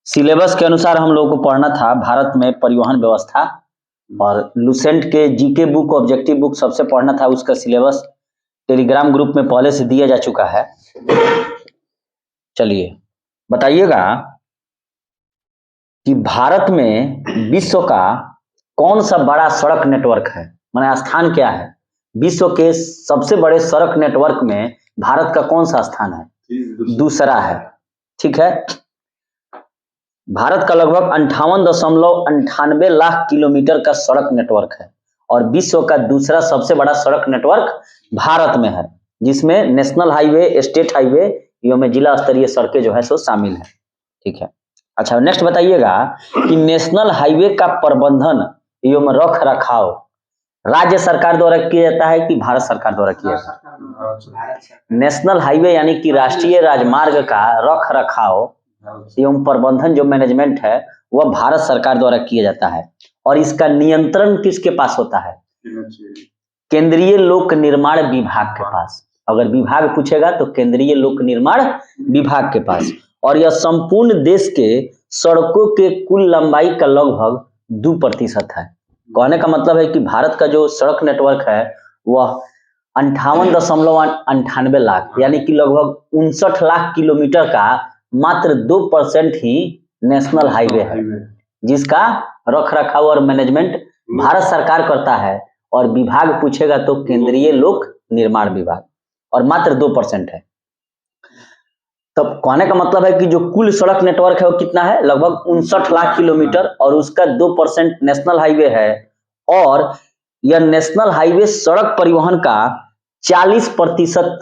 Syllabus के अनुसार हम लोगों को पढ़ना था भारत में परिवहन व्यवस्था, और लुसेंट के जीके बुक, ऑब्जेक्टिव बुक सबसे पढ़ना था। उसका सिलेबस टेलीग्राम ग्रुप में पहले से दिया जा चुका है। चलिए बताइएगा कि भारत में विश्व का कौन सा बड़ा सड़क नेटवर्क है, माने स्थान क्या है? विश्व के सबसे बड़े सड़क नेटवर्क में भारत का कौन सा स्थान है? दूसरा है। ठीक है, भारत का लगभग 58.98 लाख किलोमीटर का सड़क नेटवर्क है और विश्व का दूसरा सबसे बड़ा सड़क नेटवर्क भारत में है, जिसमें नेशनल हाईवे, स्टेट हाईवे में जिला स्तरीय सड़कें जो है सो शामिल है। ठीक है, अच्छा नेक्स्ट बताइएगा कि नेशनल हाईवे का प्रबंधन एवं रख रखाव राज्य सरकार द्वारा किया जाता है कि भारत सरकार द्वारा किया जाता है? नेशनल हाईवे यानी कि राष्ट्रीय राजमार्ग का रख रखाव एवं प्रबंधन जो मैनेजमेंट है वह भारत सरकार द्वारा किया जाता है। और इसका नियंत्रण किसके पास होता है? केंद्रीय लोक निर्माण विभाग के पास। अगर विभाग पूछेगा तो केंद्रीय लोक निर्माण विभाग के पास। और यह संपूर्ण देश के सड़कों के कुल लंबाई का लगभग 2% है। कहने का मतलब है कि भारत का जो सड़क नेटवर्क है वह 58.98 लाख यानी कि लगभग 59 लाख किलोमीटर का मात्र 2% ही नेशनल हाईवे है, जिसका रख रखाव और मैनेजमेंट भारत सरकार करता है। और विभाग पूछेगा तो केंद्रीय लोक निर्माण विभाग, और मात्र 2% है। तब कहने का मतलब है कि जो कुल सड़क नेटवर्क है वो कितना है? लगभग 59 लाख किलोमीटर, और उसका 2% नेशनल हाईवे है। और यह नेशनल हाईवे सड़क परिवहन का 40%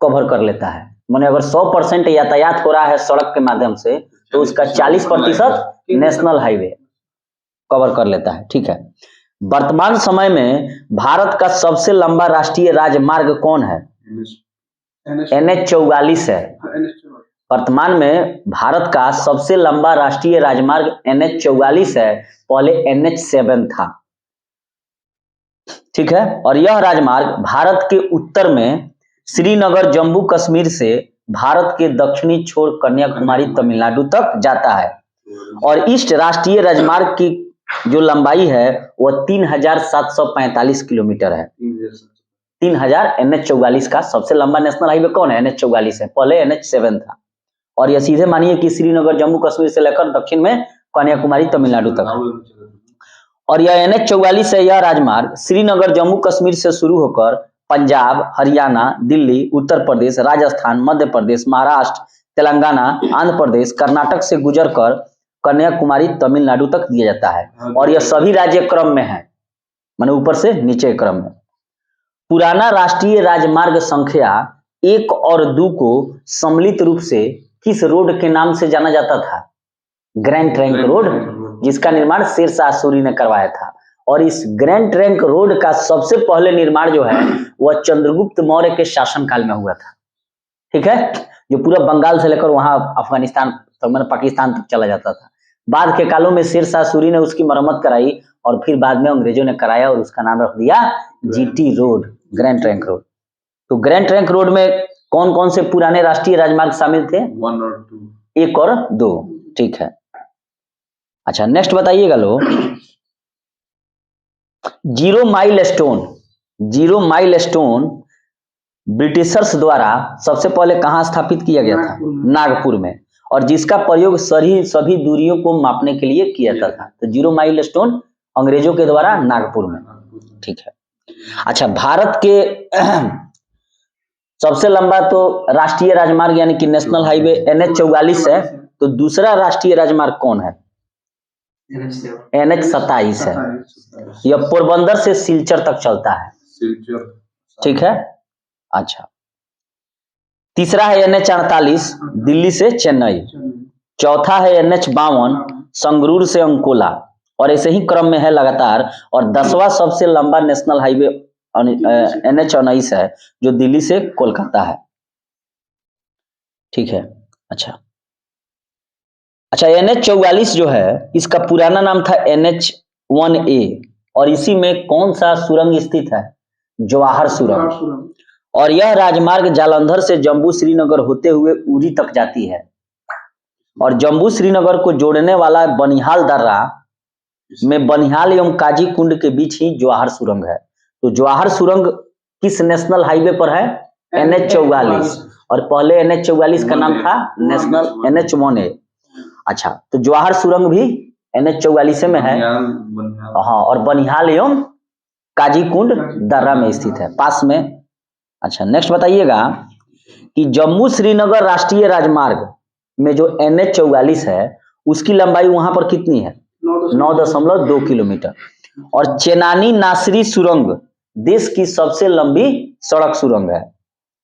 कवर कर लेता है। माने अगर 100% यातायात हो रहा है सड़क के माध्यम से तो उसका 40% नेशनल हाईवे कवर कर लेता है। ठीक है, वर्तमान समय में भारत का सबसे लंबा राष्ट्रीय राजमार्ग कौन है? NH-44 है। वर्तमान में भारत का सबसे लंबा राष्ट्रीय राजमार्ग NH-44 है, पहले NH-7 था। ठीक है, और यह राजमार्ग भारत के उत्तर में श्रीनगर जम्मू कश्मीर से भारत के दक्षिणी छोर कन्याकुमारी तमिलनाडु तक जाता है। और इस राष्ट्रीय राजमार्ग की जो लंबाई है वह 3745 किलोमीटर है। 3000 NH-44 का सबसे लंबा नेशनल हाईवे कौन है? NH-44 है, पहले NH-7 था। और यह सीधे मानिए कि श्रीनगर जम्मू कश्मीर से लेकर दक्षिण में कन्याकुमारी तमिलनाडु तक है। और यह NH-44 है, यह राजमार्ग श्रीनगर जम्मू कश्मीर से शुरू होकर पंजाब, हरियाणा, दिल्ली, उत्तर प्रदेश, राजस्थान, मध्य प्रदेश, महाराष्ट्र, तेलंगाना, आंध्र प्रदेश, कर्नाटक से गुजरकर कन्याकुमारी तमिलनाडु तक दिया जाता है। और यह सभी राज्य क्रम में है, माने ऊपर से नीचे क्रम में। पुराना राष्ट्रीय राजमार्ग संख्या 1 और 2 को सम्मिलित रूप से किस रोड के नाम से जाना जाता था? ग्रैंड ट्रंक रोड, जिसका निर्माण शेरशाह सूरी ने करवाया था। और इस ग्रैंड ट्रंक रोड का सबसे पहले निर्माण जो है वह चंद्रगुप्त मौर्य के शासनकाल में हुआ था। ठीक है, जो पूरा बंगाल से लेकर वहां अफगानिस्तान तक, पाकिस्तान तक चला जाता था। बाद के कालों में शेरशाह सूरी ने उसकी मरम्मत कराई और फिर बाद में अंग्रेजों ने कराया और उसका नाम रख दिया GT road, grand trunk road. तो ग्रैंड ट्रंक रोड में कौन कौन से पुराने राष्ट्रीय राजमार्ग शामिल थे? 1 और 2। ठीक है, अच्छा नेक्स्ट बताइएगा लो, जीरो माइल स्टोन ब्रिटिशर्स द्वारा सबसे पहले कहां स्थापित किया गया था? नागपुर में, और जिसका प्रयोग सभी दूरियों को मापने के लिए किया जाता था। तो जीरो माइल स्टोन अंग्रेजों के द्वारा नागपुर में। ठीक है, अच्छा भारत के सबसे लंबा तो राष्ट्रीय राजमार्ग यानी कि नेशनल हाईवे NH-44 है, तो दूसरा राष्ट्रीय राजमार्ग कौन है? NH-27 है। यह पोरबंदर से सिलचर तक चलता है। ठीक है, अच्छा तीसरा है NH-48 दिल्ली से चेन्नई। चौथा है NH-52 संगरूर से अंकोला, और ऐसे ही क्रम में है लगातार। और 10वां सबसे लंबा नेशनल हाईवे NH-19 है, जो दिल्ली से कोलकाता है। ठीक है, अच्छा NH-44 जो है इसका पुराना नाम था NH-1A, और इसी में कौन सा सुरंग स्थित है? जवाहर सुरंग। और यह राजमार्ग जालंधर से जम्मू श्रीनगर होते हुए उरी तक जाती है। और जम्मू श्रीनगर को जोड़ने वाला बनिहाल दर्रा में बनिहाल एवं काजी कुंड के बीच ही जवाहर सुरंग है। तो जवाहर सुरंग किस नेशनल हाईवे पर है? NH44। और पहले NH44 का नाम था नेशनल NH1A। अच्छा, तो जवाहर सुरंग भी NH44 में है। हाँ, और बनिहाल एवं काजी कुंड दर्रा में स्थित है, पास में। अच्छा, नेक्स्ट बताइएगा कि जम्मू श्रीनगर राष्ट्रीय राजमार्ग में जो NH44 है उसकी लंबाई वहां पर कितनी है? 9.2 किलोमीटर। और चेनानी नासरी सुरंग देश की सबसे लंबी सड़क सुरंग है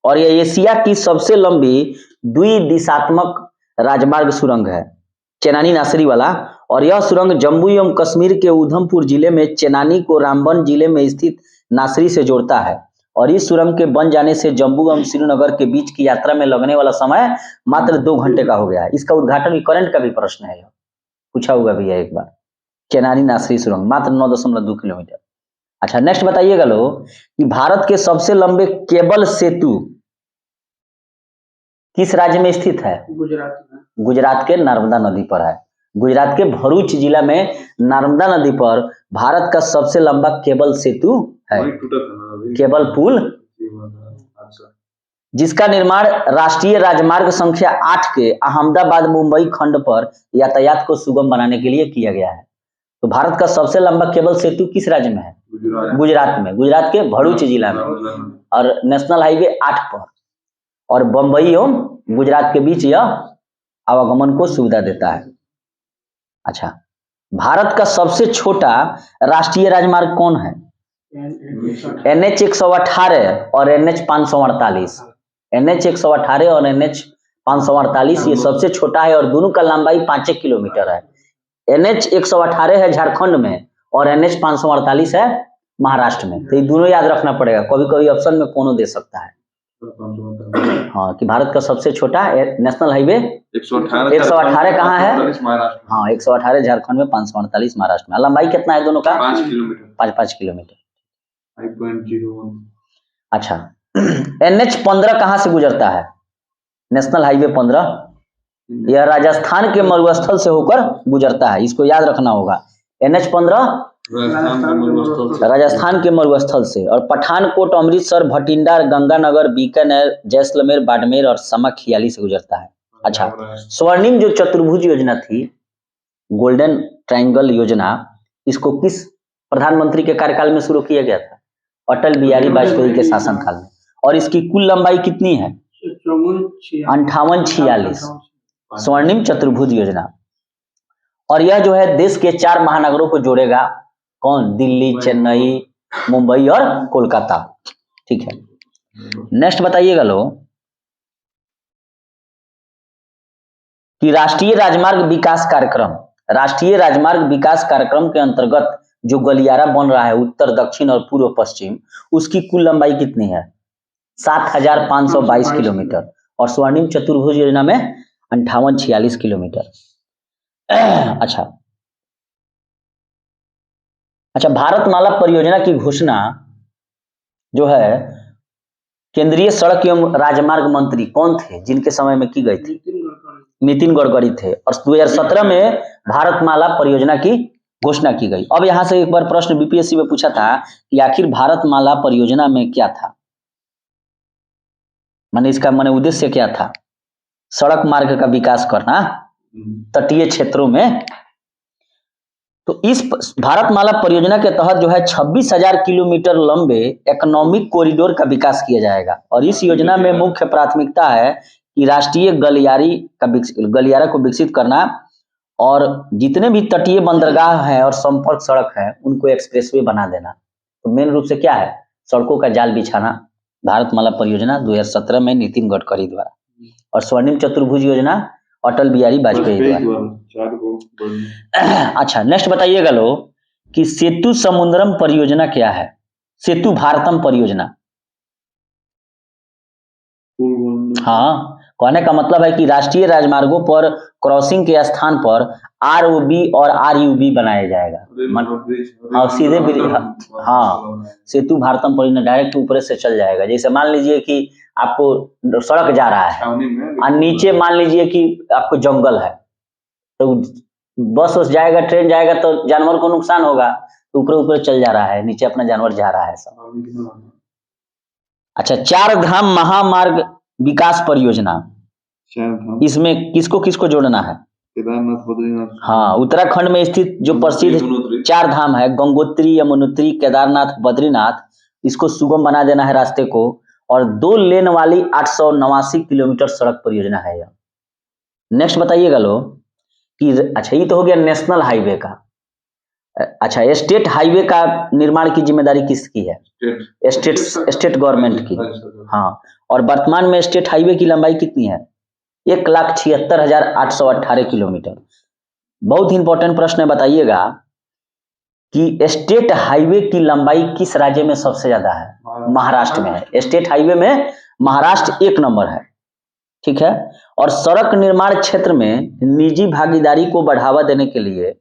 और यह एशिया की सबसे लंबी द्विदिशात्मक राजमार्ग सुरंग है, चेनानी नासरी वाला। और यह सुरंग जम्मू एवं कश्मीर के उधमपुर जिले में चेनानी को रामबन जिले में स्थित नासरी से जोड़ता है। और इस सुरंग के बन जाने से जम्मू एवं श्रीनगर के बीच की यात्रा में लगने वाला समय मात्र 2 घंटे का हो गया है। इसका उद्घाटन करंट का भी प्रश्न है, पूछा हुआ भी है एक बार। चेनानी नासरी सुरंग मात्र 9.2 किलोमीटर। अच्छा, नेक्स्ट बताइएगा लोग कि भारत के सबसे लंबे केबल सेतु किस राज्य में स्थित है? गुजरात में। गुजरात के नर्मदा नदी पर है। गुजरात के भरूच जिला में नर्मदा नदी पर भारत का सबसे लंबा केबल सेतु है, केबल पुल, जिसका निर्माण राष्ट्रीय राजमार्ग संख्या 8 के अहमदाबाद मुंबई खंड पर यातायात को सुगम बनाने के लिए किया गया है। तो भारत का सबसे लंबा केबल सेतु किस राज्य में है? गुजरात में, गुजरात के भरूच जिला में, और नेशनल हाईवे 8 पर, और बंबई एवं गुजरात के बीच यह आवागमन को सुविधा देता है। अच्छा, भारत का सबसे छोटा राष्ट्रीय राजमार्ग कौन है? NH118 और NH548। NH118 और NH548 ये सबसे छोटा है और दोनों का लंबाई 5 किलोमीटर है। NH118 है झारखंड में और NH548 है महाराष्ट्र में। तो ये दोनों याद रखना पड़ेगा, कभी कभी ऑप्शन में कोनो दे सकता है। हाँ, कि भारत का सबसे छोटा नेशनल हाईवे 118 कहाँ है? हाँ, 118 झारखंड में, 548 महाराष्ट्र में। लंबाई कितना है दोनों का? 5 किलोमीटर। 5 किलोमीटर। 5.01। अच्छा, NH15 कहाँ से गुजरता है? नेशनल हाईवे 15, यह राजस्थान के मरुस्थल से होकर गुजरता है, इसको याद रखना होगा। NH15 राजस्थान के मरुस्थल से। और पठानकोट, अमृतसर, भटिंडा, गंगानगर, बीकानेर, जैसलमेर, बाड़मेर और समाखियाली से गुजरता है। अच्छा, स्वर्णिम जो चतुर्भुज योजना थी, गोल्डन ट्रायंगल योजना, इसको किस प्रधानमंत्री के कार्यकाल में शुरू किया गया था? अटल बिहारी वाजपेयी के शासनकाल में। और इसकी कुल लंबाई कितनी है? 5846। स्वर्णिम चतुर्भुज योजना। और यह जो है देश के 4 महानगरों को जोड़ेगा। कौन? दिल्ली, चेन्नई, मुंबई और कोलकाता। ठीक है, नेक्स्ट बताइएगा लोग कि राष्ट्रीय राजमार्ग विकास कार्यक्रम के अंतर्गत जो गलियारा बन रहा है उत्तर, दक्षिण और पूर्व पश्चिम, उसकी कुल लंबाई कितनी है? 7522 किलोमीटर। और स्वर्णिम चतुर्भुज योजना में 5846 किलोमीटर। अच्छा, भारतमाला परियोजना की घोषणा जो है केंद्रीय सड़क एवं राजमार्ग मंत्री कौन थे जिनके समय में की गई थी? नितिन गडकरी थे। और 2017 में भारतमाला परियोजना की घोषणा की गई। अब यहां से एक बार प्रश्न बीपीएससी में पूछा था कि आखिर भारतमाला परियोजना में क्या था, माने इसका उद्देश्य क्या था? सड़क मार्ग का विकास करना तटीय क्षेत्रों में। तो इस भारतमाला परियोजना के तहत जो है 26,000 किलोमीटर लंबे इकोनॉमिक कॉरिडोर का विकास किया जाएगा। और इस योजना में मुख्य प्राथमिकता है कि राष्ट्रीय गलियारा को विकसित करना और जितने भी तटीय बंदरगाह हैं और संपर्क सड़क है उनको एक्सप्रेसवे बना देना। तो मेन रूप से क्या है? सड़कों का जाल बिछाना। भारतमाला परियोजना 2017 में नितिन गडकरी द्वारा। और स्वर्णिम चतुर्भुज योजना अटल बिहारी वाजपेयी द्वारा। अच्छा, नेक्स्ट बताइएगा लोग कि सेतु समुद्रम परियोजना क्या है? सेतु भारतम परियोजना। हाँ, कहने का मतलब है कि राष्ट्रीय राजमार्गों पर क्रॉसिंग के स्थान पर ROB और RUB बनाया जाएगा। हाँ, सीधे हाँ, सेतु भारतम परियोजना डायरेक्ट ऊपर से चल जाएगा। जैसे मान लीजिए कि आपको सड़क जा रहा है और नीचे मान लीजिए कि आपको जंगल है, तो बस उस जाएगा, ट्रेन जाएगा तो जानवर को नुकसान होगा, तो ऊपर ऊपर चल जा रहा है, नीचे अपना जानवर जा रहा है सब। अच्छा, 4 धाम महामार्ग विकास परियोजना, इसमें किसको किसको जोड़ना है? केदारनाथ, बद्रीनाथ। हाँ, उत्तराखंड में स्थित जो प्रसिद्ध 4 धाम है, गंगोत्री, यमुनोत्री, केदारनाथ, बद्रीनाथ, इसको सुगम बना देना है रास्ते को। और 2 लेन वाली 889 किलोमीटर सड़क परियोजना है यह। नेक्स्ट बताइएगा लोग कि अच्छा, ये तो हो गया नेशनल हाईवे का। अच्छा, स्टेट हाईवे का निर्माण की जिम्मेदारी किसकी है? स्टेट गवर्नमेंट की। हाँ, और वर्तमान में स्टेट हाईवे की लंबाई कितनी है? 1,76,818 किलोमीटर। बहुत ही इंपॉर्टेंट प्रश्न है, बताइएगा कि स्टेट हाईवे की लंबाई किस राज्य में सबसे ज्यादा है? महाराष्ट्र में है। स्टेट हाईवे में महाराष्ट्र 1 नंबर है, ठीक है। और सड़क निर्माण क्षेत्र में निजी भागीदारी को बढ़ावा देने के लिए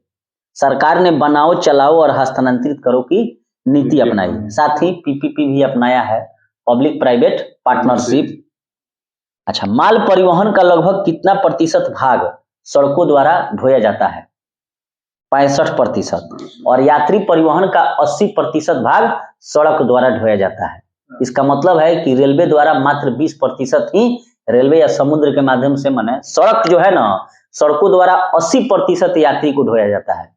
सरकार ने बनाओ, चलाओ और हस्तांतरित करो की नीति अपनाई है। साथ ही पीपीपी भी अपनाया है, पब्लिक प्राइवेट पार्टनरशिप। अच्छा, माल परिवहन का लगभग कितना प्रतिशत भाग सड़कों द्वारा ढोया जाता है? 65%। और यात्री परिवहन का 80% भाग सड़क द्वारा ढोया जाता है। इसका मतलब है कि रेलवे द्वारा मात्र 20% ही, रेलवे या समुद्र के माध्यम से, माने सड़क जो है ना, सड़कों द्वारा 80% यात्री को ढोया जाता है,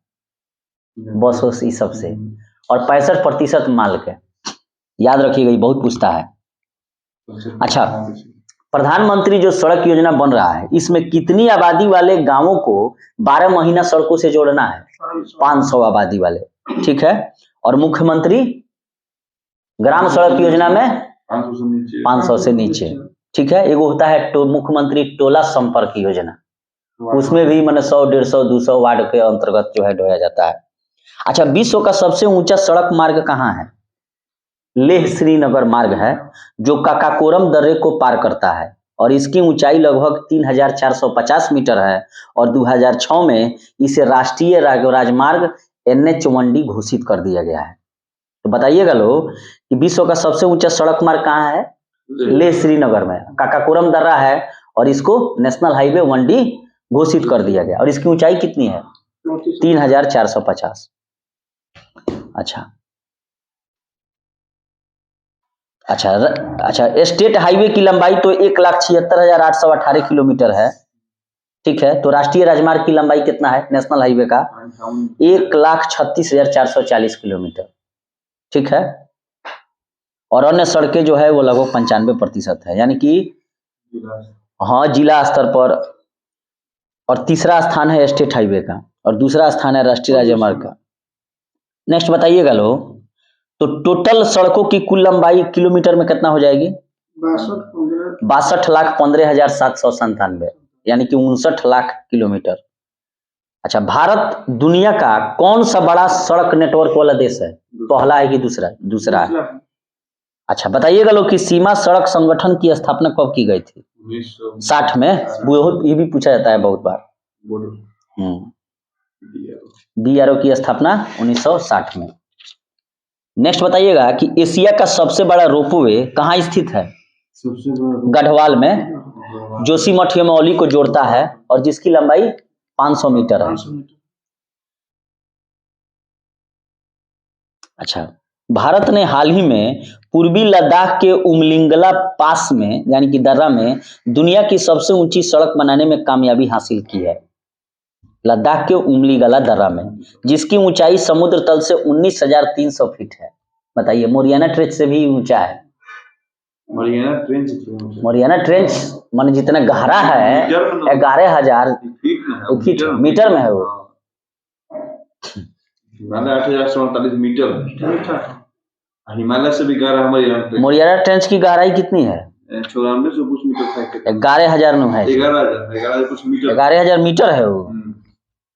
बसों से, सब से। और 65% माल के। याद रखिएगा, बहुत पूछता है। अच्छा, प्रधानमंत्री जो सड़क योजना बन रहा है, इसमें कितनी आबादी वाले गांवों को 12 महीना सड़कों से जोड़ना है? 500 आबादी वाले, ठीक है। और मुख्यमंत्री ग्राम सड़क योजना में 500 से नीचे, ठीक है। एगो होता है मुख्यमंत्री टोला संपर्क योजना, उसमें भी मैंने 100, 150, 200 वार्ड के अंतर्गत जो है ढोया जाता है। अच्छा, विश्व का सबसे ऊंचा सड़क मार्ग कहाँ है? लेह श्रीनगर मार्ग है, जो काकाकोरम दर्रे को पार करता है और इसकी ऊंचाई लगभग 3,450 मीटर है। और 2006 में इसे राष्ट्रीय राजमार्ग NH1D घोषित कर दिया गया है। तो बताइएगा लोग कि विश्व का सबसे ऊंचा सड़क मार्ग कहाँ है? लेह श्रीनगर में काकाकोरम दर्रा है और इसको नेशनल हाईवे 1D घोषित कर दिया गया। और इसकी ऊंचाई कितनी है? 3,450। अच्छा, स्टेट हाईवे की लंबाई तो 1,76,818 किलोमीटर है, ठीक है। तो राष्ट्रीय राजमार्ग की लंबाई कितना है नेशनल हाईवे का? 1,36,440 किलोमीटर, ठीक है। और अन्य सड़कें जो है वो लगभग 95% है, यानी कि हाँ, जिला स्तर पर। और तीसरा स्थान है स्टेट हाईवे का और दूसरा स्थान है राष्ट्रीय राजमार्ग का। नेक्स्ट बताइएगा लोग, तो टोटल सड़कों की कुल लंबाई किलोमीटर में कितना हो जाएगी? 62,15,797, यानी कि 59 लाख किलोमीटर। अच्छा, भारत दुनिया का कौन सा बड़ा सड़क नेटवर्क वाला देश है? पहला है कि दूसरा है? अच्छा, बताइएगा लोग कि सीमा सड़क संगठन की स्थापना कब की गई थी? 1960 में। ये भी पूछा जाता है बहुत बार। BRO की स्थापना 1960 में। नेक्स्ट बताइएगा कि एशिया का सबसे बड़ा रोपवे कहाँ स्थित है? गढ़वाल में, जोशीमठ यमौली को जोड़ता है और जिसकी लंबाई 500 मीटर है। अच्छा, भारत ने हाल ही में पूर्वी लद्दाख के उमलिंगला पास में, यानी कि दर्रा में, दुनिया की सबसे ऊंची सड़क बनाने में कामयाबी हासिल की है। लद्दाख के उमलिंगला दर्रा में, जिसकी ऊंचाई समुद्र तल से 19,300 फीट है। बताइए, मोरियाना ट्रेंच से भी ऊंचा है। मोरियाना ट्रेंच मान जितना गहरा है 11,000 फीट, मीटर में है वो। हिमालय 8,448 मीटर, हिमालय से भी गहरा है। मोरियाना ट्रेंच की गहराई कितनी है? 94 कुछ मीटर, 11,000 नु है। 11,000 कुछ मीटर, 11,000 मीटर है वो,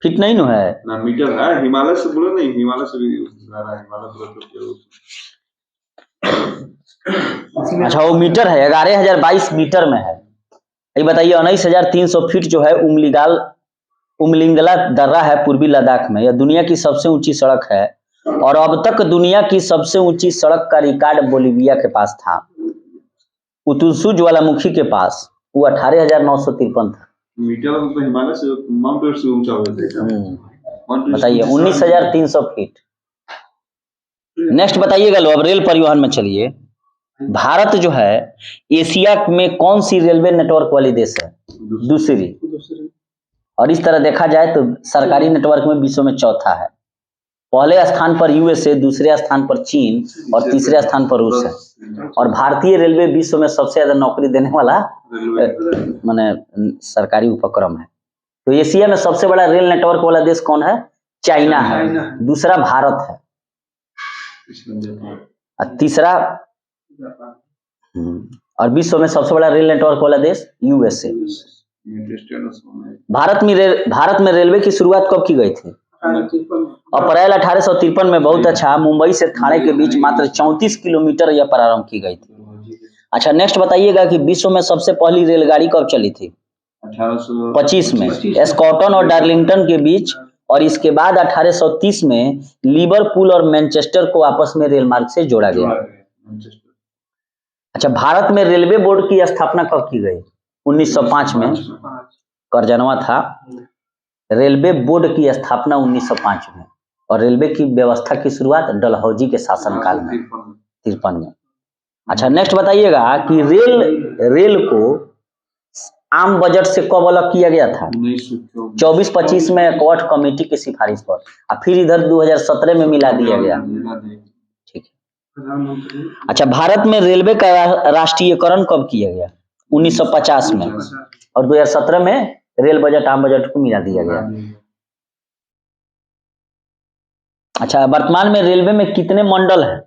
फीट नहीं नु है ना, मीटर है। हिमालय से बोलो नहीं, हिमालय से भी गहरा है। हिमालय अच्छा, वो मीटर है, 11,022 मीटर में है। ये बताइए, 19,300 फीट जो है उमलिंगला दर्रा है पूर्वी लद्दाख में। यह दुनिया की सबसे ऊंची सड़क है और अब तक दुनिया की सबसे ऊंची सड़क का रिकॉर्ड बोलीविया के पास था, उतुसु ज्वालामुखी के पास, वो 18,953 था। मीटर तो हिमालय से माउंट एवरेस्ट से ऊंचा होता है। बताइए 19,300 फीट। नेक्स्ट बताइएगा लो, अब रेल परिवहन में चलिए। भारत जो है एशिया में कौन सी रेलवे नेटवर्क वाली देश है? दूसरी। और इस तरह देखा जाए तो सरकारी नेटवर्क में विश्व में चौथा है। पहले स्थान पर यूएसए, दूसरे स्थान पर चीन और तीसरे स्थान पर रूस है। और भारतीय रेलवे विश्व में सबसे ज्यादा नौकरी देने वाला माने सरकारी उपक्रम है। तो एशिया में सबसे बड़ा रेल नेटवर्क वाला देश कौन है? चाइना है। दूसरा भारत है और तीसरा और विश्व में सबसे बड़ा रेल नेटवर्क वाला देश यूएसए। भारत में रेलवे की शुरुआत कब की गई थी? अप्रैल 1853 में। बहुत अच्छा। मुंबई से ठाणे के बीच मात्र 34 किलोमीटर यह प्रारंभ की गई थी। अच्छा, नेक्स्ट बताइएगा कि विश्व में सबसे पहली रेलगाड़ी कब चली थी? 1825 में स्कॉटन और डार्लिंगटन के बीच। और इसके बाद 1830 में लिवरपूल और मैनचेस्टर को आपस में रेल मार्ग से जोड़ा गया। अच्छा, भारत में रेलवे बोर्ड की स्थापना कब की गई? 1905 में। करजनवा था। रेलवे बोर्ड की स्थापना 1905 में। और रेलवे की व्यवस्था की शुरुआत डलहौजी के शासनकाल में 53 में। अच्छा, नेक्स्ट बताइएगा कि रेल को आम बजट से कब अलग किया गया था? 24-25 में एक्वार्ड कमेटी की सिफारिश पर। और फिर इधर 2017 में मिला दिया गया। ठीक है। अच्छा, भारत में रेलवे का राष्ट्रीयकरण कब किया गया? 1950 में। और 2017 में रेल बजट आम बजट को मिला दिया गया। अच्छा, वर्तमान में रेलवे में कितने मंडल हैं?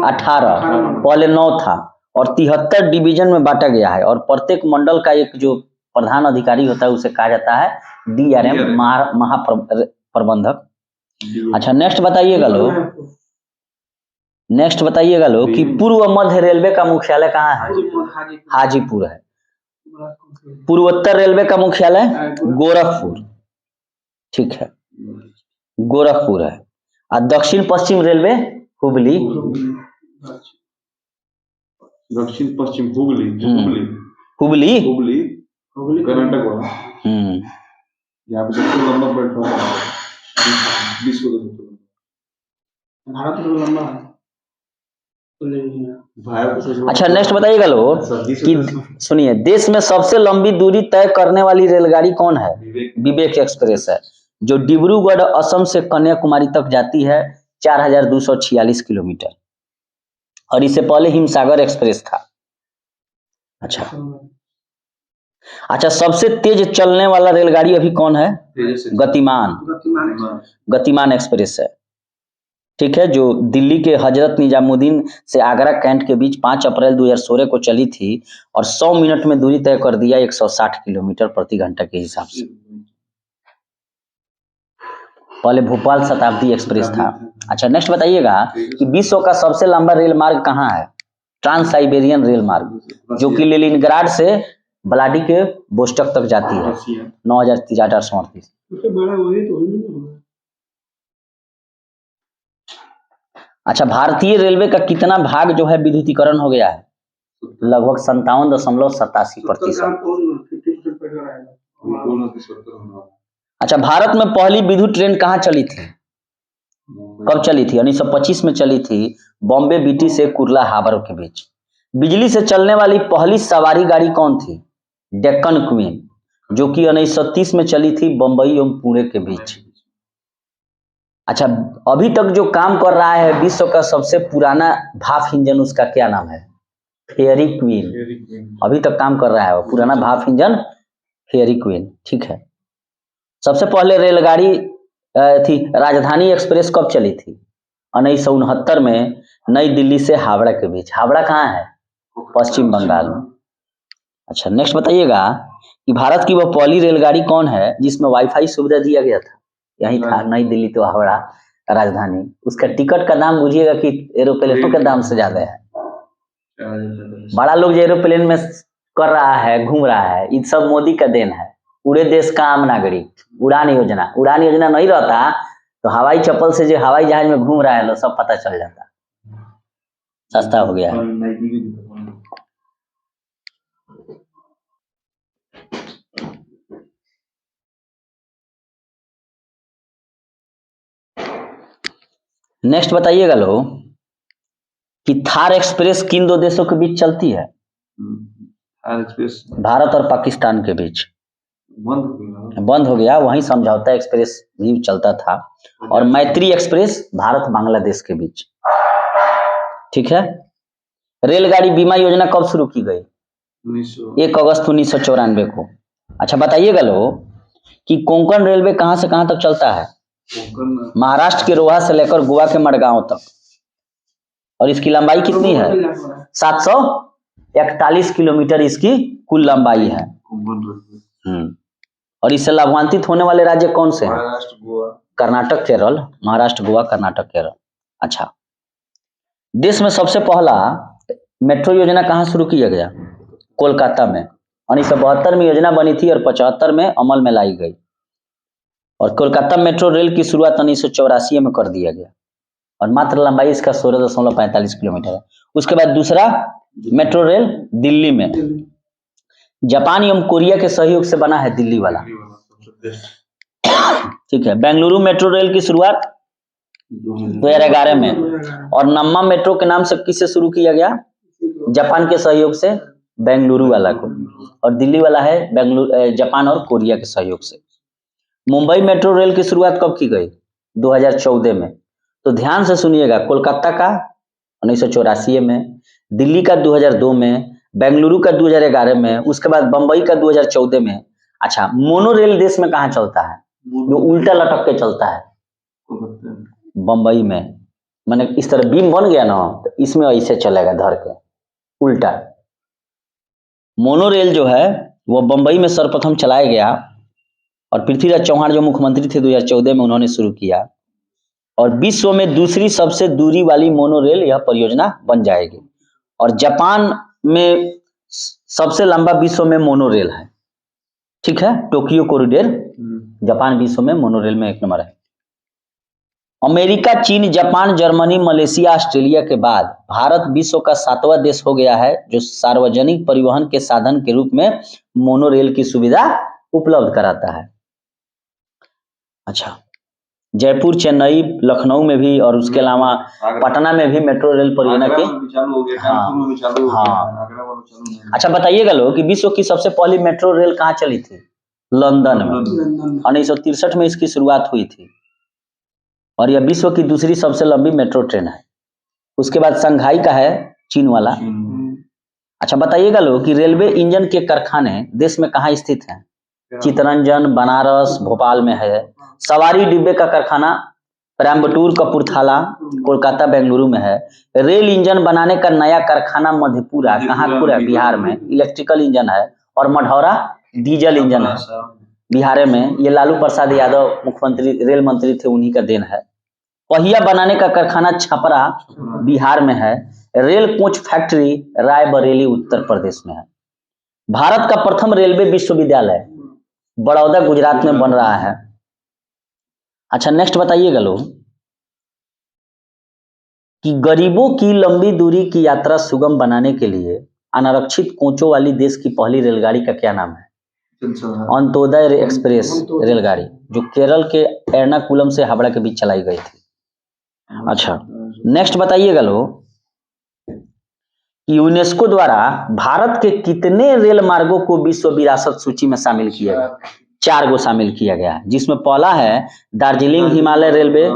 18। पहले 9 था और 73 डिवीजन में बांटा गया है। और प्रत्येक मंडल का एक जो प्रधान अधिकारी होता है उसे कहा जाता है डीआरएम, महाप्रबंधक। अच्छा, नेक्स्ट बताइएगा लोग कि पूर्व मध्य रेलवे का मुख्यालय कहाँ है? हाजीपुर है। पूर्वोत्तर रेलवे का मुख्यालय गोरखपुर। ठीक है, गोरखपुर है। और दक्षिण पश्चिम रेलवे हुबली। दक्षिण पश्चिम हुबली कर्नाटक वाला। यहाँ पे सबसे लंबा प्लेटफॉर्म है विश्व का सबसे लंबा। भारत में लंबा है। अच्छा, नेक्स्ट बताइएगा लोग कि सुनिए, देश में सबसे लंबी दूरी तय करने वाली रेलगाड़ी कौन है? विवेक एक्सप्रेस है, जो डिब्रूगढ़ असम से कन्याकुमारी तक जाती है 4246 किलोमीटर। और इससे पहले हिमसागर एक्सप्रेस था। अच्छा, सबसे तेज चलने वाला रेलगाड़ी अभी कौन है? गतिमान एक्सप्रेस है। ठीक है, जो दिल्ली के हजरत निजामुद्दीन से आगरा कैंट के बीच 5 अप्रैल 2016 को चली थी और 100 मिनट में दूरी तय कर दिया 160 किलोमीटर प्रति घंटा के हिसाब से। पहले भोपाल शताब्दी एक्सप्रेस था। अच्छा, नेक्स्ट बताइएगा कि विश्व का सबसे लंबा रेल मार्ग कहाँ है? ट्रांस साइबेरियन रेल मार्ग, जो कि लेनिनग्राड से ब्लाडी के बोस्टक तक जाती है 9,838। अच्छा, भारतीय रेलवे का कितना भाग जो है विद्युतीकरण हो गया है? लगभग 57.87%। अच्छा, भारत में पहली विद्युत ट्रेन कहाँ चली थी? कब चली थी? 1925 में चली थी, बॉम्बे बीटी से कुर्ला हावड़ के बीच। बिजली से चलने वाली पहली सवारी गाड़ी कौन थी? डेक्कन क्वीन, जो कि 1930 में चली थी बम्बई एवं पुणे के बीच। अच्छा, अभी तक जो काम कर रहा है विश्व का सबसे पुराना भाप इंजन, उसका क्या नाम है? Fairy queen. अभी तक काम कर रहा है वो पुराना भाप इंजन फेयरी क्वीन। ठीक है। सबसे पहले रेलगाड़ी थी राजधानी एक्सप्रेस कब चली थी? 1969 में नई दिल्ली से हावड़ा के बीच। हावड़ा कहाँ है? पश्चिम बंगाल में। अच्छा, नेक्स्ट बताइएगा कि भारत की वह पहली रेलगाड़ी कौन है जिसमें वाईफाई सुविधा दिया गया था? यही था, नई दिल्ली तो हावड़ा राजधानी। उसका टिकट का दाम बुझिएगा कि एरोप्लेनों के दाम से ज्यादा है। बड़ा लोग जो एरोप्लेन में कर रहा है, घूम रहा है, ये सब मोदी का देन है। पूरे देश का आम नागरिक। उड़ान योजना नहीं रहता तो हवाई चप्पल से जो हवाई जहाज में घूम रहा है लो सब पता चल जाता। सस्ता हो गया है। नेक्स्ट बताइएगा लोग कि थार एक्सप्रेस किन दो देशों के बीच चलती है? थार एक्सप्रेस भारत और पाकिस्तान के बीच। बंद हो गया, वहीं समझौता एक्सप्रेस भी चलता था। और मैत्री एक्सप्रेस भारत बांग्लादेश के बीच। ठीक है। रेलगाड़ी बीमा योजना कब शुरू की गई? 1 अगस्त 1994 को। अच्छा बताइएगा लोग कि कोंकण रेलवे कहां से कहां तक चलता है? महाराष्ट्र के रोहा से लेकर गोवा के मडगांव तक। और इसकी लंबाई कितनी है? 741 किलोमीटर इसकी कुल लंबाई है। और इससे लाभान्वित होने वाले राज्य कौन से हैं? महाराष्ट्र, गोवा, कर्नाटक, केरल। महाराष्ट्र, गोवा, कर्नाटक, केरल। अच्छा, देश में सबसे पहला मेट्रो योजना कहाँ शुरू किया गया? कोलकाता में। 1972 में योजना बनी थी और 75 में अमल में लाई गई। और कोलकाता मेट्रो रेल की शुरुआत 1984 में कर दिया गया और मात्र लंबाई इसका 16.45 किलोमीटर है। उसके बाद दूसरा मेट्रो रेल दिल्ली में, जापान एवं कोरिया के सहयोग से बना है दिल्ली वाला। ठीक है। बेंगलुरु मेट्रो रेल की शुरुआत 2011 में। और नम्मा मेट्रो के नाम से किससे शुरू किया गया? जापान के सहयोग से बेंगलुरु वाला को। और दिल्ली वाला है बेंगलुरु, जापान और कोरिया के सहयोग से। मुंबई मेट्रो रेल की शुरुआत कब की गई? 2014 में। तो ध्यान से सुनिएगा, कोलकाता का 1984 में, दिल्ली का 2002 में, बेंगलुरु का 2011 में, उसके बाद बंबई का 2014 में। अच्छा, मोनो रेल देश में कहाँ चलता है? जो उल्टा लटक के चलता है, बंबई में। मैंने इस तरह बीम बन गया ना, तो इसमें ऐसे चलेगा धर के उल्टा। मोनो रेल जो है वो बंबई में सर्वप्रथम चलाया गया और पृथ्वीराज चौहान जो मुख्यमंत्री थे 2014 में, उन्होंने शुरू किया। और विश्व में दूसरी सबसे दूरी वाली मोनो रेल यह परियोजना बन जाएगी। और जापान में सबसे लंबा विश्व में मोनो रेल है। ठीक है, टोक्यो कॉरिडोर जापान विश्व में मोनो रेल में 1 नंबर है। अमेरिका, चीन, जापान, जर्मनी, मलेशिया, ऑस्ट्रेलिया के बाद भारत विश्व का 7वां देश हो गया है जो सार्वजनिक परिवहन के साधन के रूप में मोनो रेल की सुविधा उपलब्ध कराता है। अच्छा, जयपुर, चेन्नई, लखनऊ में भी और उसके अलावा पटना में भी मेट्रो रेल परियोजना के अच्छा बताइएगा लोग कि विश्व की सबसे पहली मेट्रो रेल कहाँ चली थी? लंदन में। 1963 में इसकी शुरुआत हुई थी और यह विश्व की दूसरी सबसे लंबी मेट्रो ट्रेन है। उसके बाद शंघाई का है, चीन वाला। अच्छा बताइएगा लोग कि रेलवे इंजन के कारखाने देश में कहाँ स्थित हैं? चितरंजन, बनारस, भोपाल में है। सवारी डिब्बे का कारखाना कोयम्बटूर, कपूरथला, कोलकाता, बेंगलुरु में है। रेल इंजन बनाने का नया कारखाना मधेपुरा, कहाँ पूरा बिहार में, इलेक्ट्रिकल इंजन है। और मढ़ौरा डीजल इंजन है बिहार में। ये लालू प्रसाद यादव मुख्यमंत्री रेल मंत्री थे, उन्हीं का देन है। पहिया बनाने का कारखाना छपरा बिहार में है। Rail coach factory Raebareli Uttar Pradesh में है। भारत का प्रथम रेलवे विश्वविद्यालय बड़ौदा गुजरात में बन रहा है। अच्छा नेक्स्ट बताइएगा लोग कि गरीबों की लंबी दूरी की यात्रा सुगम बनाने के लिए अनारक्षित कोचों वाली देश की पहली रेलगाड़ी का क्या नाम है? अंत्योदय एक्सप्रेस रेलगाड़ी, जो केरल के एर्नाकुलम से हावड़ा के बीच चलाई गई थी। अच्छा नेक्स्ट बताइएगा लोग यूनेस्को द्वारा भारत के कितने रेल मार्गों को विश्व विरासत सूची में शामिल किया गया? 4 गो शामिल किया गया है, जिसमें पहला है दार्जिलिंग हिमालय रेलवे,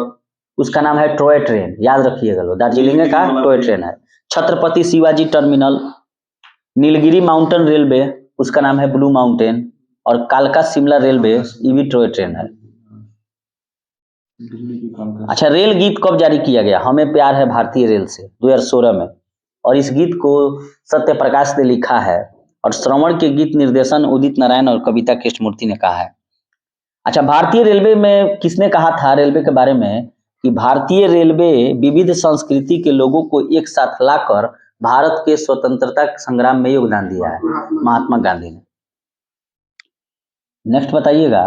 उसका नाम है टॉय ट्रेन, याद रखिएगा लोग, दार्जिलिंग का टॉय ट्रेन है। Chhatrapati Shivaji terminal, Nilgiri mountain railway, उसका नाम है ब्लू माउंटेन। और कालका शिमला रेलवे, ये भी टॉय ट्रेन है। अच्छा, रेल गीत कब जारी किया गया? हमें प्यार है भारतीय रेल से, 2016 में। और इस गीत को सत्य प्रकाश ने लिखा है और श्रवण के गीत निर्देशन उदित नारायण और कविता कृष्णमूर्ति ने कहा है। अच्छा, भारतीय रेलवे में किसने कहा था रेलवे के बारे में कि भारतीय रेलवे विविध संस्कृति के लोगों को एक साथ लाकर भारत के स्वतंत्रता संग्राम में योगदान दिया है? महात्मा गांधी ने। नेक्स्ट बताइएगा,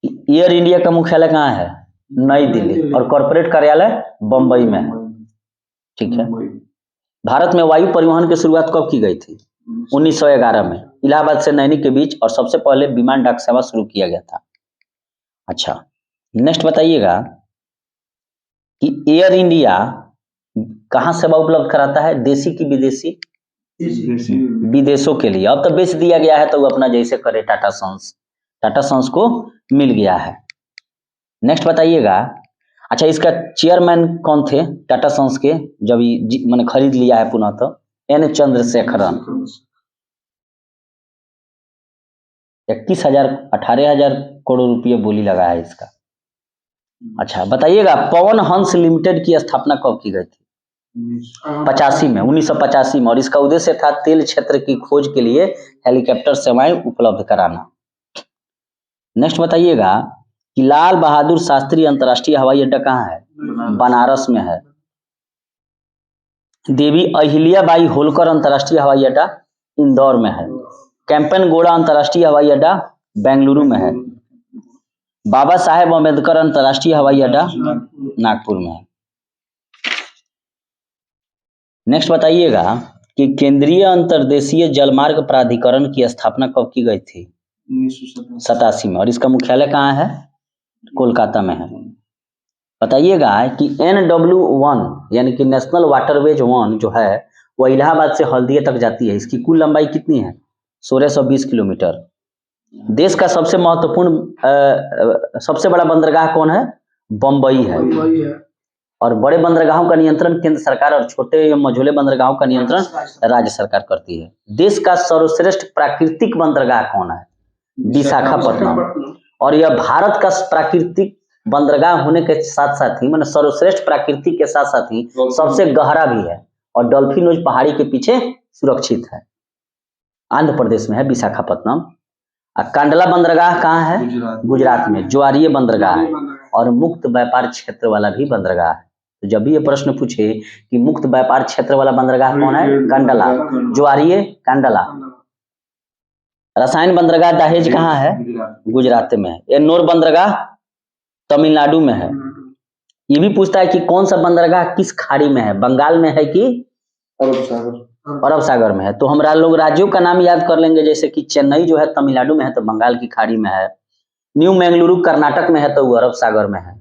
एयर इंडिया का मुख्यालय कहाँ है? नई दिल्ली। और कॉर्पोरेट कार्यालय बंबई में है। ठीक है। भारत में वायु परिवहन की शुरुआत कब की गई थी? 1911 में, इलाहाबाद से नैनी के बीच, और सबसे पहले विमान डाक सेवा शुरू किया गया था। अच्छा नेक्स्ट बताइएगा कि एयर इंडिया कहाँ सेवा उपलब्ध कराता है, देसी की विदेशी? विदेशों के लिए। अब तो बेच दिया गया है, तो वो अपना जैसे करे टाटा सन्स को मिल गया है। नेक्स्ट बताइएगा। अच्छा, इसका चेयरमैन कौन थे टाटा सन्स के जब मैंने खरीद लिया है पुनः? तो एन चंद्रशेखरन। 21,000 18,000 करोड़ रुपये बोली लगा है इसका। अच्छा बताइएगा, पवन हंस लिमिटेड की स्थापना कब की गई थी? 1985 में। और इसका उद्देश्य था तेल क्षेत्र की खोज के लिए हेलीकॉप्टर सेवाएं उपलब्ध कराना। नेक्स्ट बताइएगा कि लाल बहादुर शास्त्री अंतर्राष्ट्रीय हवाई अड्डा कहाँ है? बनारस में है। देवी अहिल्याबाई होलकर अंतर्राष्ट्रीय हवाई अड्डा इंदौर में है। कैंपेनगोड़ा अंतर्राष्ट्रीय हवाई अड्डा बेंगलुरु में है। बाबा साहेब अम्बेडकर अंतर्राष्ट्रीय हवाई अड्डा नागपुर में है। नेक्स्ट बताइएगा कि केंद्रीय अंतर्देशीय जलमार्ग प्राधिकरण की स्थापना कब की गई थी? 1987 में। और इसका मुख्यालय कहाँ है? कोलकाता में है। बताइएगा कि NW1 यानी कि नेशनल वाटरवेज 1 जो है वो इलाहाबाद से हल्दिया तक जाती है। इसकी कुल लंबाई कितनी है? 1620 किलोमीटर। देश का सबसे महत्वपूर्ण सबसे बड़ा बंदरगाह कौन है? बम्बई है। और बड़े बंदरगाहों का नियंत्रण केंद्र सरकार और छोटे एवं मझोले बंदरगाहों का नियंत्रण राज्य सरकार करती है। देश का सर्वश्रेष्ठ प्राकृतिक बंदरगाह कौन है? विशाखापट्टनम। और यह भारत का प्राकृतिक बंदरगाह होने के साथ साथ ही मतलब सर्वश्रेष्ठ प्राकृतिक के साथ साथ ही सबसे गहरा भी है और डॉल्फिन नोज पहाड़ी के पीछे सुरक्षित है। आंध्र प्रदेश में है विशाखापट्टनम। कांडला बंदरगाह कहाँ है? गुजरात में। ज्वारीय बंदरगाह है और मुक्त व्यापार क्षेत्र वाला भी बंदरगाह है। तो जब भी ये प्रश्न पूछे कि मुक्त व्यापार क्षेत्र वाला बंदरगाह कौन है? कांडला। ज्वारीय, कांडला। रसायन बंदरगाह दहेज कहाँ है? गुजरात में है। एन्नोर बंदरगाह तमिलनाडु में है। ये भी पूछता है कि कौन सा बंदरगाह किस खाड़ी में है? बंगाल में है कि अरब सागर में है। तो हम लोग राज्यों का नाम याद कर लेंगे, जैसे कि चेन्नई जो है तमिलनाडु में है तो बंगाल की खाड़ी में है। न्यू मैंगलुरु कर्नाटक में है तो वो अरब सागर में है।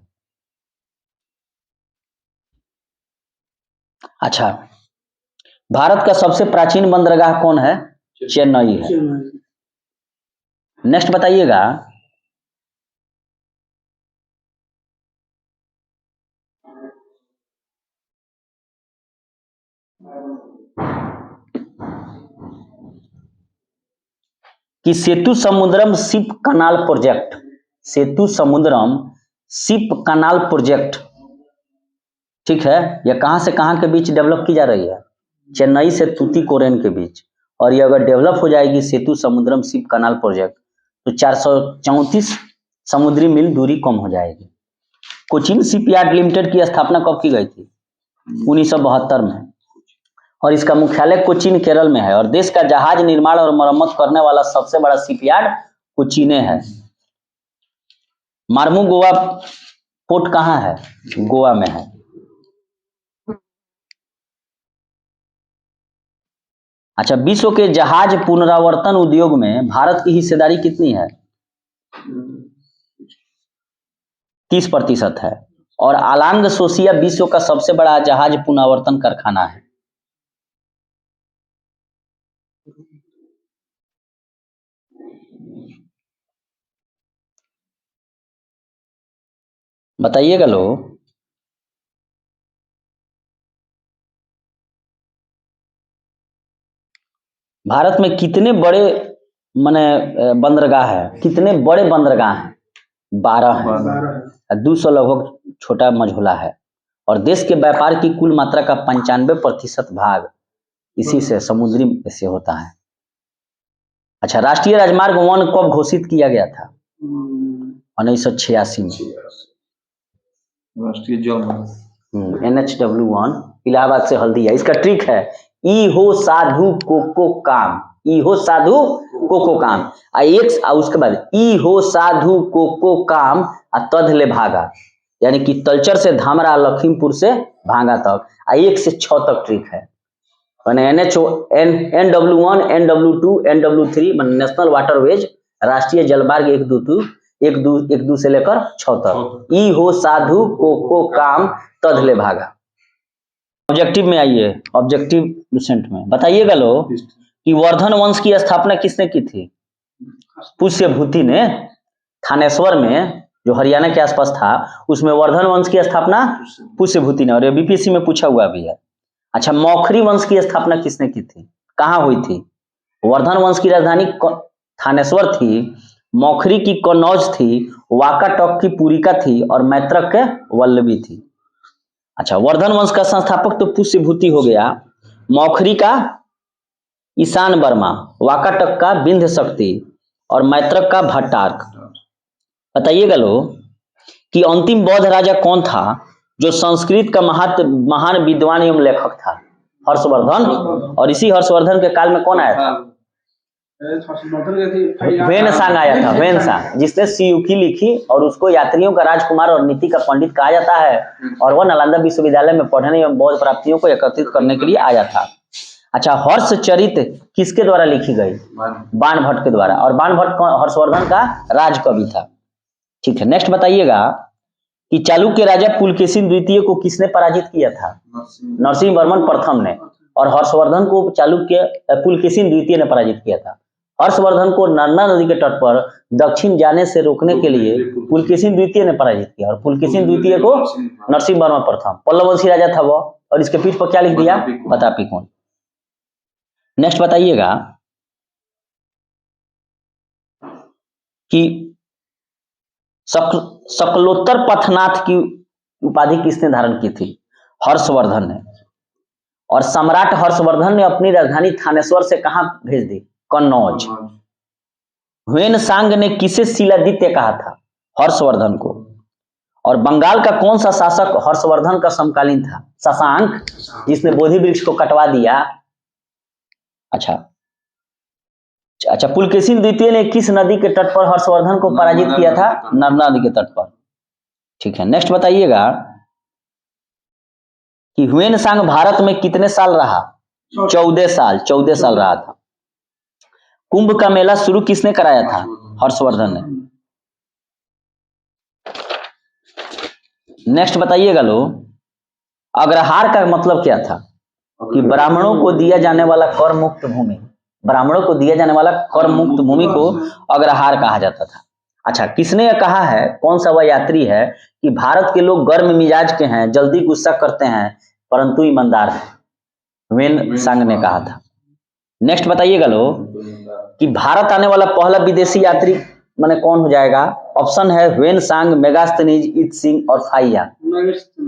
अच्छा, भारत का सबसे प्राचीन बंदरगाह कौन है? चेन्नई है। नेक्स्ट बताइएगा कि सेतु समुद्रम शिप कनाल प्रोजेक्ट, सेतु समुद्रम शिप कनाल प्रोजेक्ट, ठीक है, यह कहां से कहां के बीच डेवलप की जा रही है? चेन्नई से तूतीकोरिन के बीच। और ये अगर डेवलप हो जाएगी सेतु समुद्रम शिप कनाल प्रोजेक्ट तो 434 समुद्री मील दूरी कम हो जाएगी। कोचीन शिपयार्ड लिमिटेड की स्थापना कब की गई थी? 1972 में। और इसका मुख्यालय कोचीन केरल में है। और देश का जहाज निर्माण और मरम्मत करने वाला सबसे बड़ा शिपयार्ड कोचीने है। मार्मू गोवा पोर्ट कहाँ है? गोवा में है। अच्छा, विश्व के जहाज पुनरावर्तन उद्योग में भारत की हिस्सेदारी कितनी है? 30% है। और आलांग सोसिया विश्व का सबसे बड़ा जहाज पुनरावर्तन कारखाना है। बताइएगा लोग। भारत में कितने बड़े बंदरगाह है? कितने बड़े बंदरगाह हैं? 12 है। 200 लगभग छोटा मझोला है। और देश के व्यापार की कुल मात्रा का 95% भाग इसी से समुद्री से होता है। अच्छा, राष्ट्रीय राजमार्ग 1 कब घोषित किया गया था? 1986 में। राष्ट्रीय जलमार्ग NHW1 इलाहाबाद से हल्दिया। इसका ट्रिक है ई हो साधु कोको काम, ई हो साधु कोको काम। उसके बाद ई हो साधु कोको काम तधले भागा, यानी कि तलचर से धामरा, लखीमपुर से भांगा तक 1 से 6 तक ट्रिक है। NW1 NW2 NW3 national waterways राष्ट्रीय जलमार्ग 1, 2, एक दू से लेकर 6 तक। ई हो साधु को काम तधले भागा। ऑब्जेक्टिव में आइए, ऑब्जेक्टिव डोसेंट में बताइएगा लो कि वर्धन वंश की स्थापना किसने की थी? पुष्यभूति ने। थानेश्वर में जो हरियाणा के आसपास था उसमें वर्धन वंश की स्थापना पुष्यभूति ने, और ये बीपीएससी में पूछा हुआ भी है। अच्छा, मौखरी वंश की स्थापना किसने की थी? कहाँ हुई थी? वर्धन वंश की राजधानी थानेश्वर थी, मौखरी की कन्नौज थी, वाकाटक की पुरिका थी और मैत्रक के वल्लभी थी। अच्छा, वर्धन वंश का संस्थापक तो पुष्यभूति हो गया, मौखरी का ईशान वर्मा, वाकाटक का विंध्य शक्ति और मैत्रक का भट्टार्क। बताइएगा लो कि अंतिम बौद्ध राजा कौन था जो संस्कृत का महान विद्वान एवं लेखक था? हर्षवर्धन। और इसी हर्षवर्धन के काल में कौन आया था? वेनसांग आया था, वेनसांग, जिसने सीयूकी लिखी और उसको यात्रियों का राजकुमार और नीति का पंडित कहा जाता है, और वह नालंदा विश्वविद्यालय में पढ़ने एवं बौद्ध प्राप्तियों को एकत्रित करने के लिए आया था। अच्छा, हर्षचरित किसके द्वारा लिखी गई? बाणभट्ट के द्वारा, और बाणभट्ट हर्षवर्धन का राजकवि था। ठीक है, नेक्स्ट बताइएगा कि चालुक्य राजा पुलकेशिन द्वितीय को किसने पराजित किया था? नरसिंह वर्मन प्रथम ने, और हर्षवर्धन को पुलकेशिन द्वितीय ने पराजित किया था। हर्षवर्धन को नर्मदा नदी के तट पर दक्षिण जाने से रोकने के लिए पुलकेशिन द्वितीय ने पराजित किया, और पुलकेशिन द्वितीय को नरसिंह वर्मन प्रथम, पल्लववंशी राजा था वो, और इसके पीठ पर क्या लिख दिया? बतापी कौन। नेक्स्ट बताइएगा कि शकलोत्तर पथनाथ की उपाधि किसने धारण की थी? हर्षवर्धन ने। और सम्राट हर्षवर्धन ने अपनी राजधानी थानेश्वर से कहां भेज दी? कन्नौज। ह्वेनसांग ने किसे शिलादित्य कहा था? हर्षवर्धन को। और बंगाल का कौन सा शासक हर्षवर्धन का समकालीन था? शशांक, जिसने बोधि वृक्ष को कटवा दिया। अच्छा, पुलकेशिन द्वितीय ने किस नदी के तट पर हर्षवर्धन को पराजित किया था? नर्मदा नदी के तट पर। ठीक है, नेक्स्ट बताइएगा कि ह्वेनसांग भारत में कितने साल रहा? 14 साल रहा था। कुंभ का मेला शुरू किसने कराया था? हर्षवर्धन ने। नेक्स्ट बताइएगा लो, अग्रहार का मतलब क्या था? कि ब्राह्मणों को दिया जाने वाला कर मुक्त भूमि, ब्राह्मणों को दिया जाने वाला कर मुक्त भूमि को अग्रहार कहा जाता था। अच्छा, किसने यह कहा है, कौन सा वह यात्री है कि भारत के लोग गर्म मिजाज के हैं, जल्दी गुस्सा करते हैं, परंतु ईमानदार है? वेनसांग ने कहा था। नेक्स्ट बताइएगा लो कि भारत आने वाला पहला विदेशी यात्री माने कौन हो जाएगा? ऑप्शन है वेनसांग, मेगास्थनीज, इत्सिंग और फाहियान।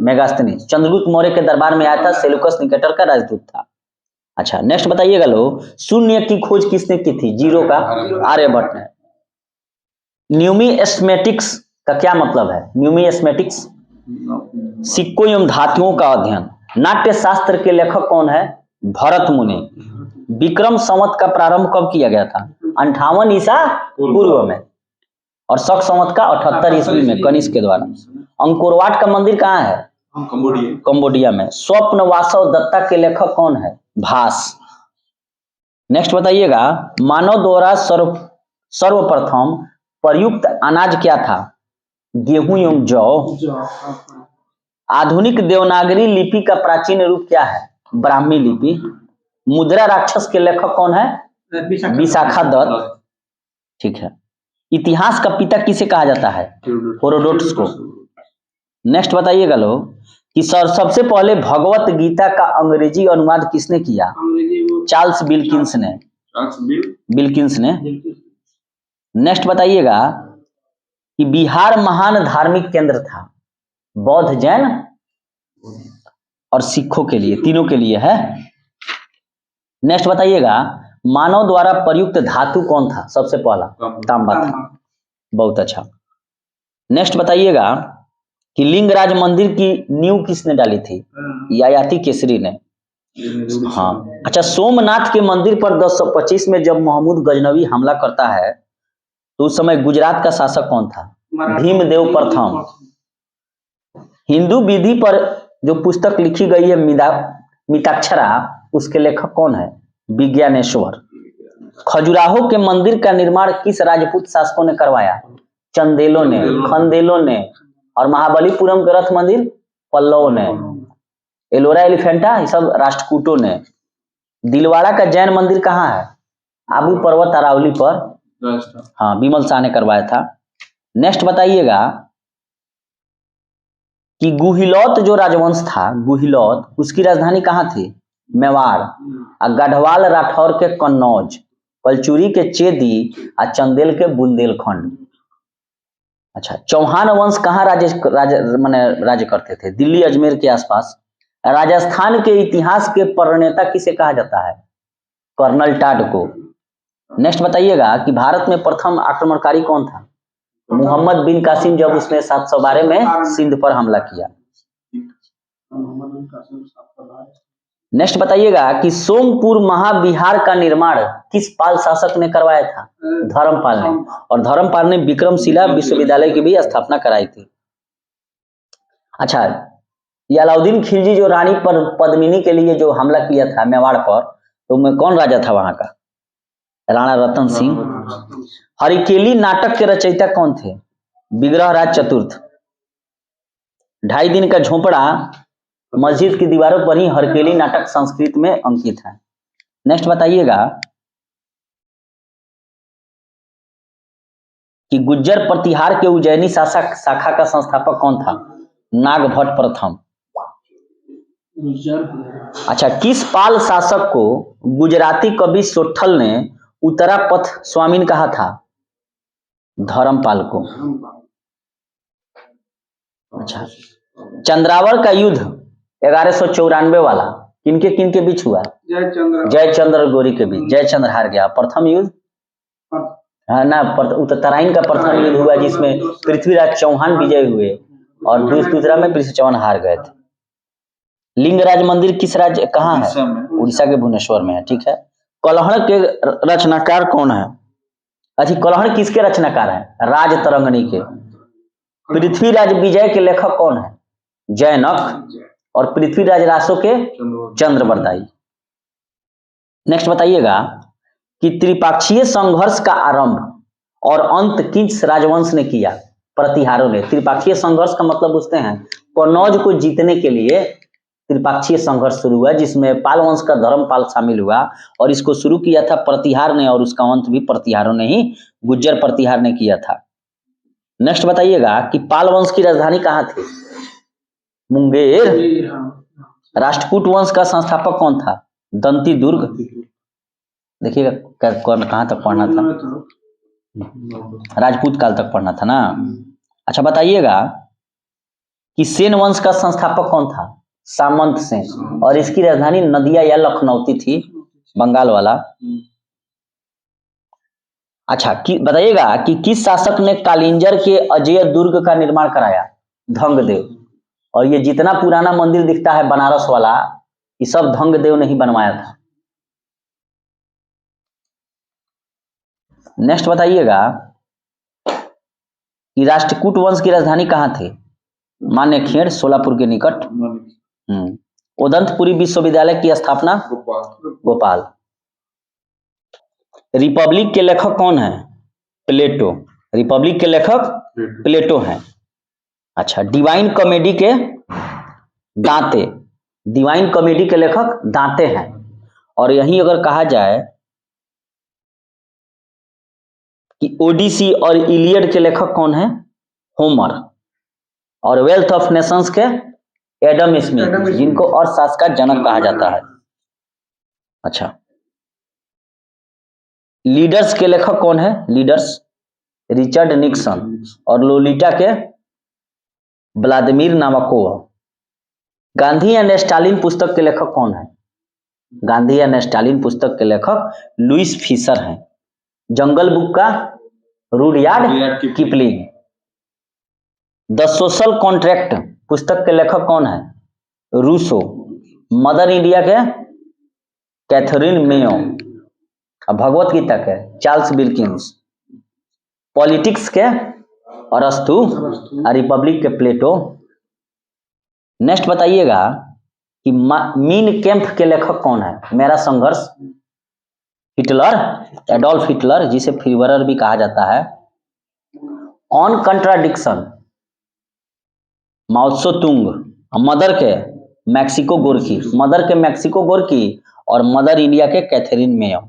मेगास्थनीज चंद्रगुप्त मौर्य के दरबार में आया था, सेलुकस निकेटर का राजदूत था। अच्छा, नेक्स्ट बताइएगा लो, शून्य की खोज किसने की थी? जीरो का आर्यभट्ट ने। न्यूमिस्मेटिक्स का क्या मतलब है? न्यूमिस्मेटिक्स सिक्कों एवं धातुओं का अध्ययन। नाट्य शास्त्र के लेखक कौन है? भरत मुनि। विक्रम संवत का प्रारंभ कब किया गया था? 58 ईसा पूर्व में, और शक संवत का 78 ईस्वी में कनिष्क के द्वारा। अंकोरवाट का मंदिर कहाँ है? कंबोडिया में। स्वप्न वासव दत्ता के लेखक कौन है? भास। नेक्स्ट बताइएगा, मानव द्वारा सर्वप्रथम प्रयुक्त अनाज क्या था? गेहूं एवं जौ। आधुनिक देवनागरी लिपि का प्राचीन रूप क्या है? ब्राह्मी लिपि। मुद्रा राक्षस के लेखक कौन है? विशाखा दत्त। ठीक है। इतिहास का पिता किसे कहा जाता है? हेरोडोटस को। नेक्स्ट बताइएगा लोग कि सबसे पहले भगवत गीता का अंग्रेजी अनुवाद किसने किया? चार्ल्स विल्किंस ने। नेक्स्ट बताइएगा कि बिहार महान धार्मिक केंद्र था, बौद्ध, जैन और सिखों के लिए, तीनों के लिए है। नेक्स्ट बताइएगा, मानव द्वारा प्रयुक्त धातु कौन था? सबसे पहला तांबा था। बहुत अच्छा। नेक्स्ट बताइएगा कि लिंगराज मंदिर की नींव किसने डाली थी? ययाति केसरी ने। हाँ। अच्छा, सोमनाथ के मंदिर पर 1025 में जब महमूद गजनवी हमला करता है तो उस समय गुजरात का शासक कौन था? भीमदेव प्रथम। हिंदू विधि पर जो पुस्तक लिखी गई है मिताक्षरा, उसके लेखक कौन है? विज्ञानेश्वर। खजुराहो के मंदिर का निर्माण किस राजपूत शासकों ने करवाया? चंदेलों ने, खंदेलों ने, और महाबलीपुरम के रथ मंदिर पल्लवों ने, एलोरा एलिफेंटा ये सब राष्ट्रकूटों ने। दिलवाड़ा का जैन मंदिर कहाँ है? आबू पर्वत अरावली पर, हाँ, विमल शाह ने करवाया था। नेक्स्ट बताइएगा कि गुहिलौत जो राजवंश था, गुहिलौत, उसकी राजधानी कहाँ थी? मेवाड़। और गढ़वाल राठौर के कन्नौज, पलचुरी के चेदी और चंदेल के बुंदेलखंड। अच्छा, चौहान वंश कहाँ राज्य करते थे? दिल्ली अजमेर के आसपास। राजस्थान के इतिहास के प्रणेता किसे कहा जाता है? कर्नल टाड को। नेक्स्ट बताइएगा कि भारत में प्रथम आक्रमणकारी कौन था? मोहम्मद बिन कासिम, जब उसने 712 में सिंध पर हमला किया। नेक्स्ट बताइएगा कि सोमपुर महाविहार का निर्माण किस पाल शासक ने करवाया था? धर्मपाल ने। और धर्मपाल ने विक्रमशिला विश्वविद्यालय की भी स्थापना कराई थी। अच्छा, ये अलाउद्दीन खिलजी जो रानी पर पद्मिनी के लिए जो हमला किया था मेवाड़ पर, तो में कौन राजा था वहां का? राणा रतन सिंह। हरिकेली नाटक के रचयिता कौन थे? विग्रह राज चतुर्थ। 2.5 दिन का झोपड़ा मस्जिद की दीवारों पर ही हरकेली नाटक संस्कृत में अंकित है। नेक्स्ट बताइएगा कि गुज्जर प्रतिहार के उज्जैनी शाखा का संस्थापक कौन था? नागभट्ट प्रथम। अच्छा, किस पाल शासक को गुजराती कवि सोठल ने उत्तरा पथ स्वामीन कहा था? धर्मपाल को। अच्छा, चंद्रावर का युद्ध 1194 वाला किनके किनके बीच हुआ? जयचंद्र और गौरी के बीच। जयचंद्र हार गया। प्रथम युद्ध, हाँ ना, तराइन का प्रथम युद्ध हुआ जिसमें पृथ्वीराज चौहान विजय हुए और दूसरा में पृथ्वी चौहान हार गए थे। लिंगराज मंदिर किस राज्य कहाँ है? उड़ीसा के भुवनेश्वर में है। ठीक है। कलहड़ के रचनाकार कौन है? अच्छा, कलहड़ किसके रचनाकार है? राज तरंगनी के। पृथ्वीराज विजय के लेखक कौन है? जैनक। और पृथ्वीराज रासो के चंद्रबरदाई। नेक्स्ट बताइएगा कि त्रिपक्षीय संघर्ष का आरंभ और अंत किस राजवंश ने किया? प्रतिहारों ने। त्रिपक्षीय संघर्ष का मतलब पूछते हैं कन्नौज को जीतने के लिए त्रिपक्षीय संघर्ष शुरू हुआ, जिसमें पाल वंश का धर्मपाल शामिल हुआ और इसको शुरू किया था प्रतिहार ने, और उसका अंत भी प्रतिहारों ने ही, गुज्जर प्रतिहार ने किया था। नेक्स्ट बताइएगा कि पाल वंश की राजधानी कहाँ थी? मुंगेर। राष्ट्रकूट वंश का संस्थापक कौन था? दंती दुर्ग। देखिएगा कहाँ तक पढ़ना था, राजपूत काल तक पढ़ना था ना। अच्छा बताइएगा कि सेन वंश का संस्थापक कौन था? सामंत सेन। और इसकी राजधानी नदिया या लखनौती थी, बंगाल वाला। अच्छा, बताइएगा कि किस शासक ने कालिंजर के अजय दुर्ग का निर्माण कराया? धंगदेव। और ये जितना पुराना मंदिर दिखता है बनारस वाला, ये सब धंगदेव ने ही बनवाया था। नेक्स्ट बताइएगा कि राष्ट्रकूट वंश की राजधानी कहाँ थी? मानेखेड़, सोलापुर के निकट। उदंतपुरी विश्वविद्यालय की स्थापना? भोपाल। रिपब्लिक के लेखक कौन है? प्लेटो। रिपब्लिक के लेखक प्लेटो हैं। अच्छा, डिवाइन कॉमेडी के दांते। डिवाइन कॉमेडी के लेखक दांते हैं। और यही अगर कहा जाए कि ओडिसी और इलियड के लेखक कौन है? होमर। और वेल्थ ऑफ नेशंस के एडम स्मिथ, जिनको अर्थशास्त्र का जनक कहा जाता है। अच्छा, लीडर्स के लेखक कौन है? Leaders Richard Nixon. और लोलिटा के व्लादिमीर नामाकोव। गांधी एंड स्टालिन पुस्तक के लेखक कौन है? गांधी एंड स्टालिन पुस्तक के लेखक लुइस फिशर हैं। जंगल बुक का Rudyard Kipling. The social contract पुस्तक के लेखक कौन है? रूसो। मदर इंडिया के कैथरीन मेयो। भगवत गीता के चार्ल्स विल्किंस। पॉलिटिक्स के अरस्तु। और रिपब्लिक के प्लेटो। नेक्स्ट बताइएगा कि मीन कैंप के लेखक कौन है? मेरा संघर्ष। हिटलर, एडोल्फ हिटलर, जिसे फ्रीवरर भी कहा जाता है। On contradiction, Mao Tse Tung, mother के मैक्सिको गोर्की, मदर के मैक्सिको गोर्की और मदर इंडिया के कैथरीन मेयो।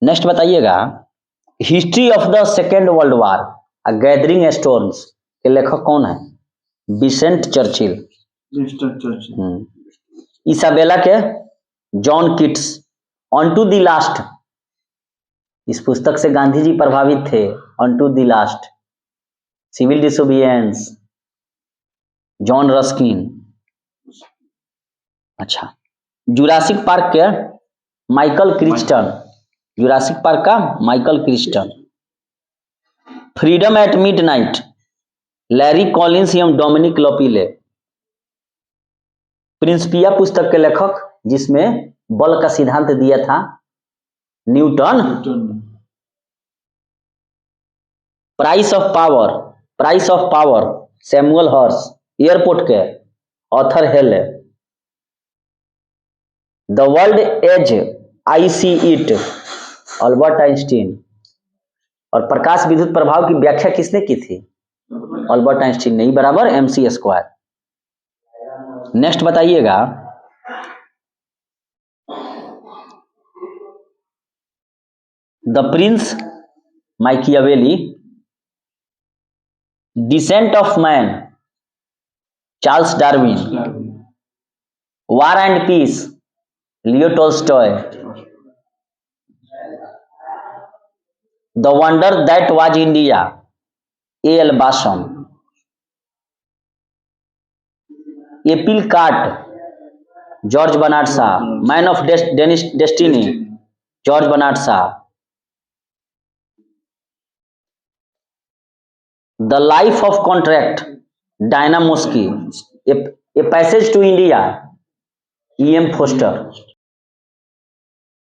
नेक्स्ट बताइएगा, history of the second world war a gathering storms के लेखक कौन है? Winston Churchill. Winston Churchill. Isabella के John Keats, on to the last, इस पुस्तक से गांधी जी प्रभावित थे। On to the last, civil disobedience, John Ruskin. अच्छा, जुरासिक पार्क के माइकल क्रिस्टन, जुरासिक पार्क का Michael Crichton. Freedom at Midnight, Larry Collins एवं डोमिनिक लोपिले। प्रिंसिपिया पुस्तक के लेखक जिसमें बल का सिद्धांत दिया था, Newton. Price of Power, Price of Power, Samuel Hersh. Airport के author Hailey. The World as I See It, Albert Einstein. और प्रकाश विद्युत प्रभाव की व्याख्या किसने की थी? अल्बर्ट आइंस्टीन ने। बराबर mc स्क्वायर। नेक्स्ट बताइएगा, the prince Machiavelli, descent of man, Charles Darwin. War and peace, Leo Tolstoy. The wonder that was India, A L. Basham. Apple cart, George Bernard Shaw. Man of destiny, George Bernard Shaw. The life of contract, Diana Mosky. A passage to India, E.M. Poster.